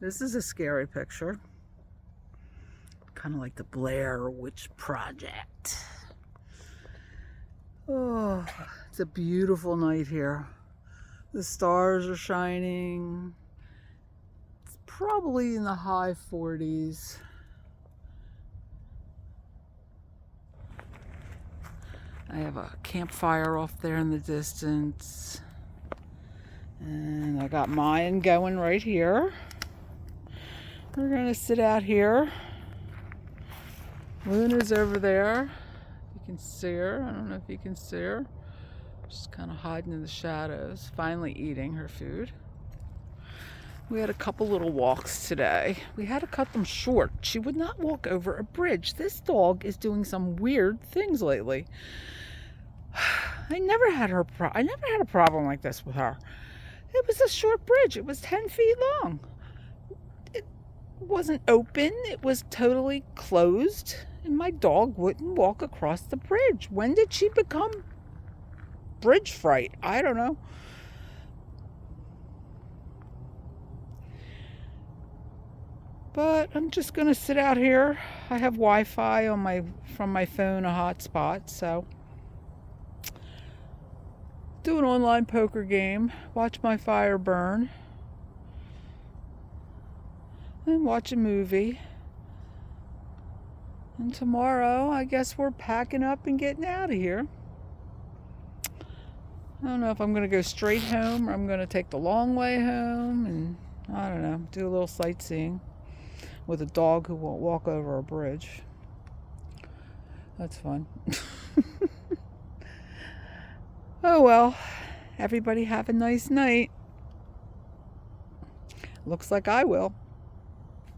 This is a scary picture. Kind of like the Blair Witch Project. Oh, it's a beautiful night here. The stars are shining. It's probably in the high 40s. I have a campfire off there in the distance. And I got mine going right here. We're gonna sit out here. Luna's over there. You can see her. I don't know if you can see her. She's kind of hiding in the shadows, finally eating her food. We had a couple little walks today. We had to cut them short. She would not walk over a bridge. This dog is doing some weird things lately. I never had a problem like this with her. It was a short bridge. It was 10 feet long. It wasn't open. It was totally closed. And my dog wouldn't walk across the bridge. When did she become bridge fright? I don't know. But I'm just going to sit out here. I have Wi-Fi on from my phone, a hotspot, so do an online poker game, watch my fire burn, and watch a movie. And tomorrow, I guess we're packing up and getting out of here. I don't know if I'm going to go straight home or I'm going to take the long way home and, I don't know, do a little sightseeing with a dog who won't walk over a bridge. That's fun. Oh well, everybody have a nice night. Looks like I will.